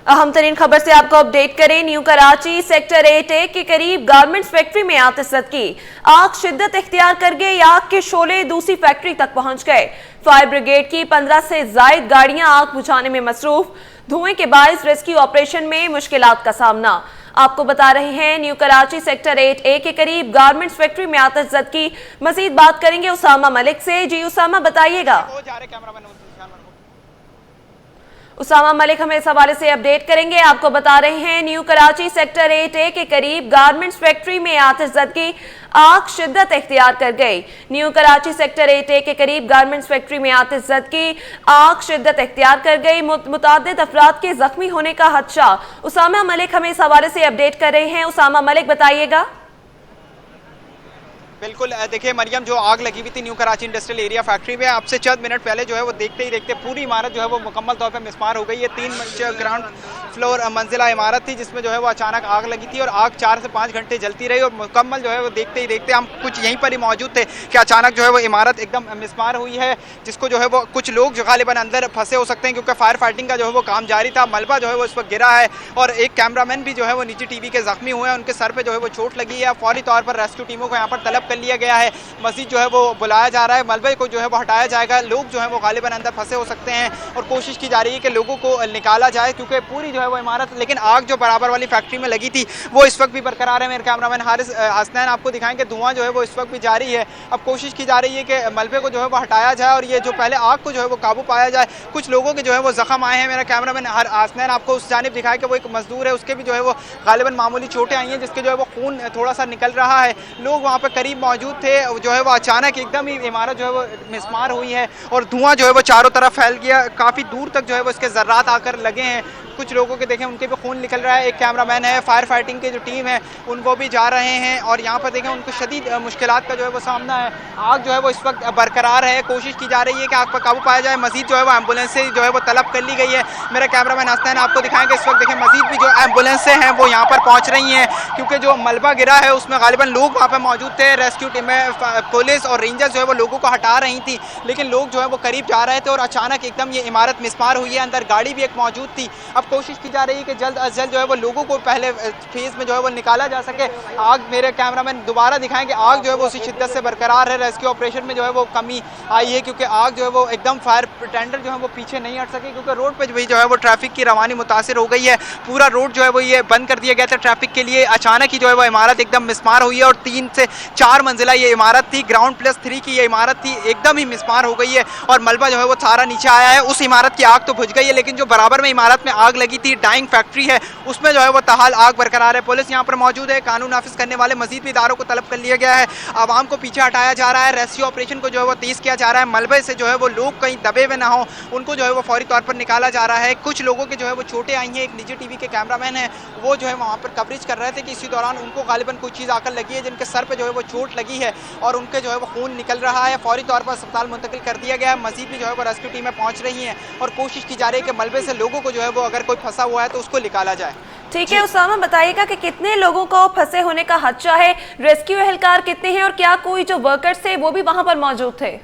अहम तरीन खबर से आपको अपडेट करें। न्यू कराची सेक्टर 8A के करीब गारमेंट्स फैक्ट्री में आतिशत की आग शिद्दत इख्तियार कर गई। आग के शोले दूसरी फैक्ट्री तक पहुंच गए। फायर ब्रिगेड की 15 से जायद गाड़ियां आग बुझाने में मसरूफ। धुएं के बायस रेस्क्यू ऑपरेशन में मुश्किलात का सामना। आपको बता रहे हैं न्यू कराची सेक्टर 8A के करीब गारमेंट्स फैक्ट्री में आतिशत की। मजीद बात करेंगे उसामा मलिक से। जी उसामा, बताइएगा। उसामा मलिक हमें इस हवाले से अपडेट करेंगे। आपको बता रहे हैं न्यू कराची सेक्टर 8A के करीब गारमेंट्स फैक्ट्री में आतिशज़दगी आग शिद्दत इख्तियार कर गई। न्यू कराची सेक्टर 8A के करीब गारमेंट्स फैक्ट्री में आतिशज़दगी आग शिद्दत इख्तियार कर गई। मुतादिद अफराद के जख्मी होने का खदशा। उसामा मलिक हमें इस हवाले से अपडेट कर रहे हैं। उसामा मलिक, बताइएगा। बिल्कुल, देखिए मरियम, जो आग लगी हुई थी new Karachi industrial area factory में, अब से चंद मिनट पहले जो है वो देखते ही देखते पूरी इमारत जो है वो मुकम्मल तौर पर मिसमार हो गई है। 3 ग्राउंड फ्लोर मंजिला इमारत थी जिसमें जो है वो अचानक आग लगी थी और आग 4 से 5 घंटे जलती रही और मुकम्मल जो है वो देखते ही देखते हम कुछ यहीं पर ही मौजूद थे कि अचानक जो है वो इमारत एकदम मिसमार हुई है, जिसको जो है वो कुछ लोग जो गालिबन अंदर फंसे हो सकते हैं क्योंकि फायर फाइटिंग का जो है वो काम जारी था। मलबा जो है वो इस वक्त गिरा है और एक कैमरामैन भी जो है वो निजी टीवी के जख्मी हुए हैं, उनके सर पर जो है वो चोट लगी है। फौरी तौर पर रेस्क्यू टीमों को यहाँ पर तलब कर लिया गया है। मजीद जो है वो बुलाया जा रहा है, मलबे को जो है वो हटाया जाएगा। लोग जो है वो गालिबन अंदर फंसे हो सकते हैं और कोशिश की जा रही है कि लोगों को निकाला जाए क्योंकि पूरी जो है वो इमारत, लेकिन आग जो बराबर वाली फैक्ट्री में लगी थी वो इस वक्त भी बरकरार है। मेरे कैमरामैन हारिस हसनैन आपको दिखाएंगे, धुआं जो है वो इस वक्त भी जारी है। अब कोशिश की जा रही है कि मलबे को जो है वो हटाया जाए और ये जो पहले आग को जो है वो काबू पाया जाए। कुछ लोगों के जो है वो जख्म आए हैं। मेरा कैमरामैन हसनैन आपको उस जानिब दिखाया कि वो एक मजदूर है, उसके भी जो है वो गालिबन मामूली चोटें आई हैं जिसके जो है वो खून थोड़ा सा निकल रहा है। लोग वहाँ पर करीब मौजूद थे, जो है वो अचानक एकदम ही इमारत जो है वो मिसमार हुई है और धुआं जो है वो चारों तरफ फैल गया। काफ़ी दूर तक जो है वो इसके ज़र्रात आकर लगे हैं। कुछ लोगों के देखें उनके भी खून निकल रहा है। एक कैमरामैन है, फायर फाइटिंग की जो टीम है उनको भी जा रहे हैं और यहाँ पर देखें उनको शदीद मुश्किलात का जो है वो सामना है। आग जो है वो इस वक्त बरकरार है, कोशिश की जा रही है कि आग पर काबू पाया जाए। मजीद जो है वो एम्बुलेंस से जो है वो तलब कर ली गई है। मेरा कैमरामैन हसनैन आपको दिखाएंगे, इस वक्त देखें मजीद भी जो एम्बुलेंसें हैं वो यहाँ पर पहुँच रही हैं क्योंकि जो मलबा गिरा है उसमें गालिबन लोग वहाँ पर मौजूद थे। रेस्क्यू टीमें, पुलिस और रेंजर्स जो है वो लोगों को हटा रही थी, लेकिन लोग जो है वो करीब जा रहे थे और अचानक एकदम ये इमारत मिसमार हुई है। अंदर गाड़ी भी एक मौजूद थी। अब कोशिश की जा रही है कि जल्द अज जल्द जो है वो लोगों को पहले फेज में जो है वो निकाला जा सके। आग, मेरे कैमरामैन दोबारा दिखाएंगे, आग जो है वो उसी शिद्दत से बरकरार है। रेस्क्यू ऑपरेशन में जो है वो कमी आई है क्योंकि आग जो है वो एकदम फायर टेंडर जो है वो पीछे नहीं हट सके क्योंकि रोड पर भी जो है वो ट्रैफिक की रवानी मुतासिर हो गई है। पूरा रोड जो है वो ये बंद कर दिया गया था ट्रैफिक के लिए। अचानक ही जो है वो इमारत एकदम मिसमार हुई है और 3 से 4 मंजिला ये इमारत थी, ग्राउंड +3 की ये इमारत थी, एकदम ही मिसमार हो गई है और मलबा जो है वो सारा नीचे आया है। उस इमारत की आग तो बुझ गई है, लेकिन जो बराबर में इमारत में आग लगी थी, डाइंग फैक्ट्री है, उसमें जो है वो ताहाल आग बरकरार है। पुलिस यहाँ पर मौजूद है, कानून नाफिज करने वाले मजीद भी इदारों को तलब कर लिया गया है। आवाम को पीछे हटाया जा रहा है, रेस्क्यू ऑपरेशन को जो है वो तेज किया जा रहा है। मलबे से जो है वो लोग कहीं दबे हुए ना हो, उनको जो है वो फौरी तौर पर निकाला जा रहा है। कुछ लोगों के जो है वो चोटें आई हैं। एक निजी टीवी के कैमरामैन है, वो जो है वहाँ पर कवरेज कर रहे थे कि इसी दौरान उनको गालिबन कोई चीज़ आकर लगी है जिनके सर पर जो है वो चोट लगी है और उनके जो है वो खून निकल रहा है। फौरी तौर पर अस्पताल मुंतकिल कर दिया गया है। मजीद भी जो है वो रेस्क्यू टीमें पहुँच रही हैं और कोशिश की जा रही है कि मलबे से लोगों को जो है वो अगर कोई फंसा हुआ है तो उसको निकाला जाए। ठीक है उसामा, बताइएगा कि कितने लोगों को फंसे होने का खदशा है, रेस्क्यू एहलकार कितने हैं और क्या कोई जो वर्कर्स थे वो भी वहां पर मौजूद थे?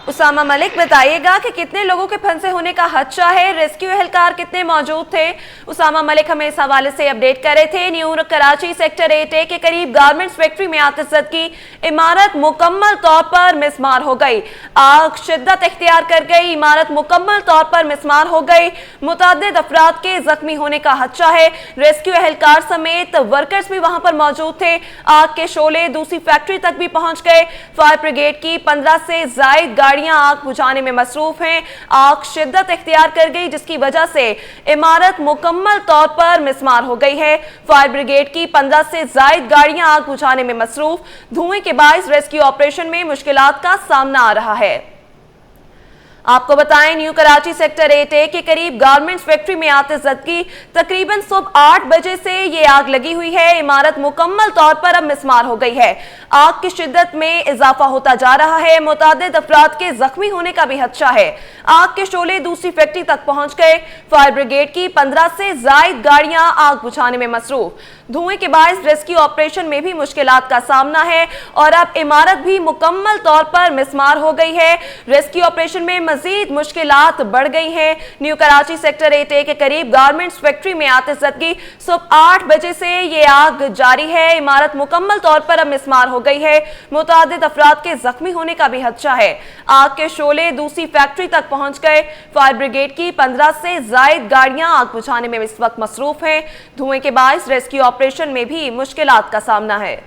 उसामा मलिक, बताइएगा कि कितने लोगों के फंसे होने का खदशा है, रेस्क्यू एहलकार कितने मौजूद थे? उसामा मलिक हमें इस हवाले से अपडेट कर रहे थे। न्यू कराची सेक्टर 8A के करीब गारमेंट्स फैक्ट्री में आतिशज़दगी इमारत मुकम्मल तौर पर मिसमार हो गई। आग शिद्दत इख्तियार कर गई, इमारत मुकम्मल तौर पर मिसमार हो गई। मुतादिद अफराद के जख्मी होने का खदशा है। रेस्क्यू एहलकार समेत वर्कर्स भी वहां पर मौजूद थे। आग के शोले दूसरी फैक्ट्री तक भी पहुंच गए। फायर ब्रिगेड की 15 से जायद गाड़ियां आग बुझाने में मसरूफ हैं। आग शिद्दत इख्तियार कर गई जिसकी वजह से इमारत मुकम्मल तौर पर मिसमार हो गई है। फायर ब्रिगेड की 15 से जायद गाड़ियां आग बुझाने में मसरूफ। धुएं के बायस रेस्क्यू ऑपरेशन में मुश्किलात का सामना आ रहा है। आपको बताएं न्यू कराची सेक्टर 8A के करीब गारमेंट्स फैक्ट्री में आतिशज़दगी तकरीबन सुबह 8 बजे से ये आग लगी हुई है। इमारत मुकम्मल तौर पर अब मिसमार हो गई है। आग की शिद्दत में इजाफा होता जा रहा है। मुतादिद अफराद के जख्मी होने का भी खदशा है। आग के शोले दूसरी फैक्ट्री तक पहुंच गए। फायर ब्रिगेड की 15 से जायद गाड़ियां आग बुझाने में मसरूफ। धुएं के बायस रेस्क्यू ऑपरेशन में भी मुश्किलात का सामना है और अब इमारत भी मुकम्मल तौर पर मिसमार हो गई है। रेस्क्यू ऑपरेशन में मजीद मुश्किलात बढ़ गई हैं। न्यू कराची सेक्टर 8A के करीब गारमेंट्स फैक्ट्री में आतिशज़दगी सुबह 8 बजे से ये आग जारी है। इमारत मुकम्मल तौर पर अब मिसमार हो गई है। मुतादिद अफराद के जख्मी होने का भी खदशा है। आग के शोले दूसरी फैक्ट्री तक पहुंच गए। फायर ब्रिगेड की 15 से जायद गाड़ियां आग बुझाने में इस वक्त मसरूफ हैं। धुएं के बायस रेस्क्यू ऑपरेशन में भी मुश्किलात का सामना है।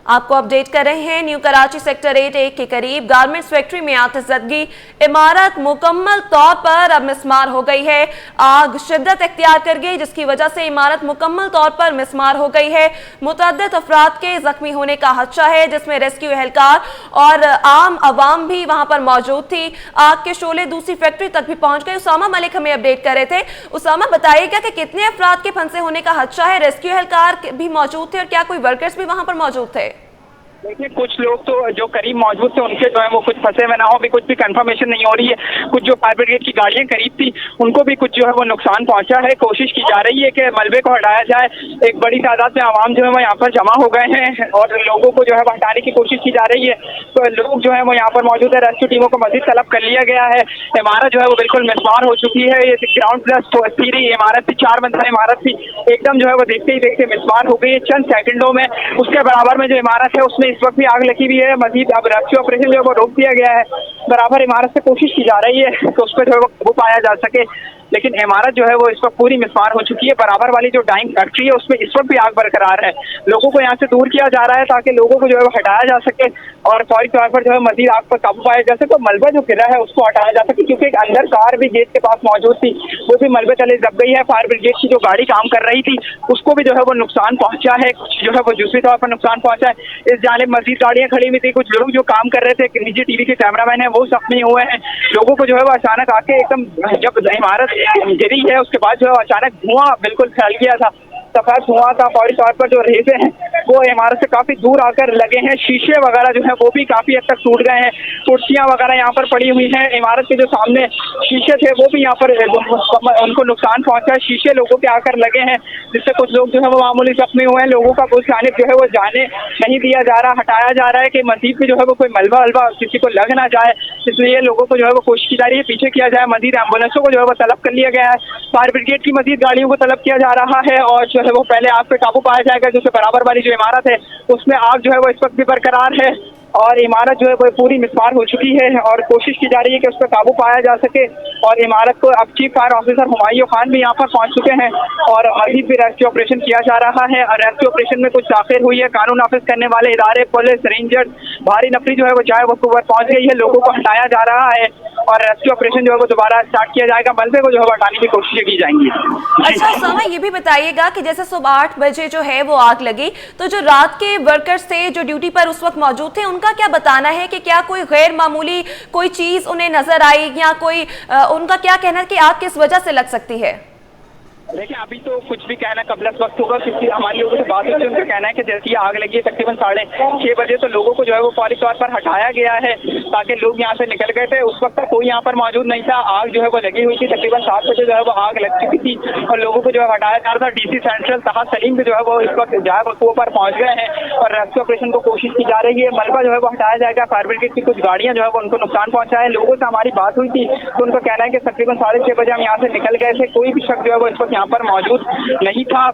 आपको अपडेट कर रहे हैं न्यू कराची सेक्टर 8A के करीब गारमेंट्स फैक्ट्री में आतिशज़दगी। इमारत मुकम्मल तौर पर अब मिसमार हो गई है। आग शिद्दत इख्तियार कर गई जिसकी वजह से इमारत मुकम्मल तौर पर मिसमार हो गई है। मुतअद्दिद अफराद के जख्मी होने का खदशा है जिसमें रेस्क्यू एहलकार और आम आवाम भी वहां पर मौजूद थी। आग के शोले दूसरी फैक्ट्री तक भी पहुंच गए। उसामा मलिक हमें अपडेट कर रहे थे। उसामा, बताइएगा कि कितने अफराद के फंसे होने का खदशा है? रेस्क्यू एहलकार भी मौजूद थे और क्या कोई वर्कर्स भी वहां पर मौजूद थे? देखिए, कुछ लोग तो जो करीब मौजूद थे उनके जो है वो कुछ फंसे हुए ना हो, भी कुछ भी कंफर्मेशन नहीं हो रही है। कुछ जो फायर ब्रिगेड की गाड़ियां करीब थी उनको भी कुछ जो है वो नुकसान पहुंचा है। कोशिश की जा रही है कि मलबे को हटाया जाए। एक बड़ी तादाद में आवाम जो है वो यहाँ पर जमा हो गए हैं और लोगों को जो है वो हटाने की कोशिश की जा रही है। तो लोग जो है वो यहाँ पर मौजूद है। रेस्क्यू टीमों को मजीद तलब कर लिया गया है। इमारत जो है वो बिल्कुल मिसमार हो चुकी है। ये ग्राउंड प्लस 3 इमारत थी, 4 मंजिला इमारत थी, एकदम जो है वो देखते ही देखते मिसमार हो गई है चंद सेकंडों में। उसके बराबर में जो इमारत है उसमें इस वक्त भी आग लगी भी है। मजीद अब रेस्क्यू ऑपरेशन जो है वो रोक दिया गया है। बराबर इमारत से कोशिश की जा रही है कि उस पर जो है वो काबू पाया जा सके, लेकिन इमारत जो है वो इस वक्त पूरी मिसमार हो चुकी है। बराबर वाली जो डाइंग फैक्ट्री है उसमें इस वक्त भी आग बरकरार है। लोगों को यहाँ से दूर किया जा रहा है ताकि लोगों को जो है वो हटाया जा सके और फौरी तौर पर जो है मजीद आग पर काबू पाया जा सके। मलबा जो गिरा है उसको हटाया जा सके, क्योंकि एक अंदर कार भी गेट के पास मौजूद थी, वो भी मलबे तले दब गई है। फायर ब्रिगेड की जो गाड़ी काम कर रही थी उसको भी जो है वो नुकसान पहुंचा है, कुछ जो है वो दूसरी तौर पर नुकसान पहुंचा है। इस जानिब मजीद गाड़ियां खड़ी हुई थी। कुछ लोग जो काम कर रहे थे, निजी टीवी के कैमरामैन है, वो जख्मी हुए हैं। लोगों को जो है वो अचानक आके एकदम जब इमारत गिरी है उसके बाद जो है अचानक धुआं बिल्कुल फैल गया था। सफेद धुआं था। फौरी तौर पर जो रेसे हैं वो इमारत से काफी दूर आकर लगे हैं। शीशे वगैरह जो है वो भी काफी हद तक टूट गए हैं। कुर्सियां वगैरह यहाँ पर पड़ी हुई हैं। इमारत के जो सामने शीशे थे वो भी यहाँ पर उनको नुकसान पहुंचा है। शीशे लोगों के आकर लगे हैं जिससे कुछ लोग जो है वो मामूली जख्मी हुए हैं। लोगों का कुछ जानिब जो है वो जाने नहीं दिया जा रहा, हटाया जा रहा है कि मजीद भी जो है वो कोई मलबा वलबा किसी को लग ना जाए, इसलिए लोगों को जो है वो कोशिश की जा रही है पीछे किया जाए। मजीद एम्बुलेंसों को जो है वो तलब कर लिया गया है। फायर ब्रिगेड की मजीद गाड़ियों को तलब किया जा रहा है और जो है वो पहले आग पे काबू पाया जाएगा। जो बराबर वाली जो इमारत है उसमें आग जो है वो इस वक्त भी बरकरार है और इमारत जो है वो पूरी मिसमार हो चुकी है और कोशिश की जा रही है कि उस पर काबू पाया जा सके। और इमारत को अब chief fire officer Humayun Khan भी यहाँ पर पहुंच चुके हैं और मजीद भी रेस्क्यू ऑपरेशन किया जा रहा है। और रेस्क्यू ऑपरेशन में कुछ ताखिर हुई है। कानून नाफिज करने वाले इदारे, पुलिस, रेंजर, भारी नफरी जो है वो चाहे वो पहुंच गई है। लोगों को हटाया जा रहा है और रेस्क्यू ऑपरेशन जो है वो दोबारा स्टार्ट किया जाएगा। मलबे को जो है हटाने की कोशिशें की जाएंगी। अच्छा उसामा, ये भी बताइएगा कि जैसे सुबह 8 बजे जो है वो आग लगी, तो जो रात के वर्कर्स थे जो ड्यूटी पर उस वक्त मौजूद थे उनका क्या बताना है कि क्या कोई गैर मामूली कोई चीज उन्हें नजर आई या कोई उनका क्या कहना है कि आग किस वजह से लग सकती है? देखिए, अभी तो कुछ भी कहना कबल वक्त होगा, क्योंकि हमारे लोगों से बात होती है। उनका कहना है कि जैसे ही आग लगी है तकरीबन 6:30 बजे तो लोगों को जो है वो फौरी तौर पर हटाया गया है ताकि लोग यहाँ से निकल गए थे। उस वक्त तक कोई यहाँ पर मौजूद नहीं था। आग जो है वो लगी हुई थी। तकरीबन 7 बजे जो है वो आग लग चुकी थी और लोगों को जो है हटाया जा रहा था। डीसी सेंट्रल तहा सलीम भी जो है वो इस वक्त जो है वो पर पहुंच गए हैं और रेस्क्यू ऑपरेशन को कोशिश की जा रही है। मलबा जो है वो हटाया जाएगा। फायर ब्रिगेड की कुछ गाड़ियां जो है वो उनको नुकसान पहुंचा है। लोगों से हमारी बात हुई थी तो उनका कहना है कि तकरीबन 6:30 बजे हम यहाँ से निकल गए थे। कोई भी शख्स जो है वो इस वक्त यहाँ पर मौजूद नहीं था।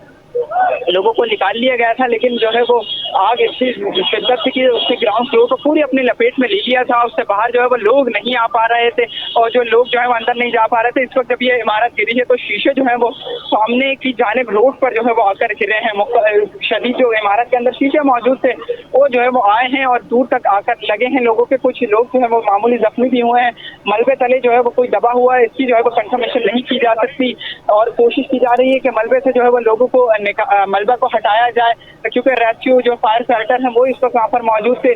लोगों को निकाल लिया गया था, लेकिन जो है वो आग इतनी शिद्दत थी कि उसने ग्राउंड फ्लोर को पूरी अपनी लपेट में ले लिया था। उससे बाहर जो है वो लोग नहीं आ पा रहे थे और जो लोग जो है वो अंदर नहीं जा पा रहे थे। इस वक्त जब ये इमारत गिरी है तो शीशे जो है वो सामने की जानिब रोड पर जो है वो आकर गिरे हैं। शदीद जो इमारत के अंदर शीशे मौजूद थे वो जो है वो आए हैं और दूर तक आकर लगे हैं लोगों के। कुछ लोग जो है वो मामूली जख्मी भी हुए हैं। मलबे तले जो है वो कोई दबा हुआ है, इसकी जो है वो कंफर्मेशन नहीं की जा सकती और कोशिश की जा रही है कि मलबे से जो है वो लोगों को मलबा को हटाया जाए, क्योंकि रेस्क्यू जो फायर फाइटर हैं वो इस वक्त वहाँ पर मौजूद थे।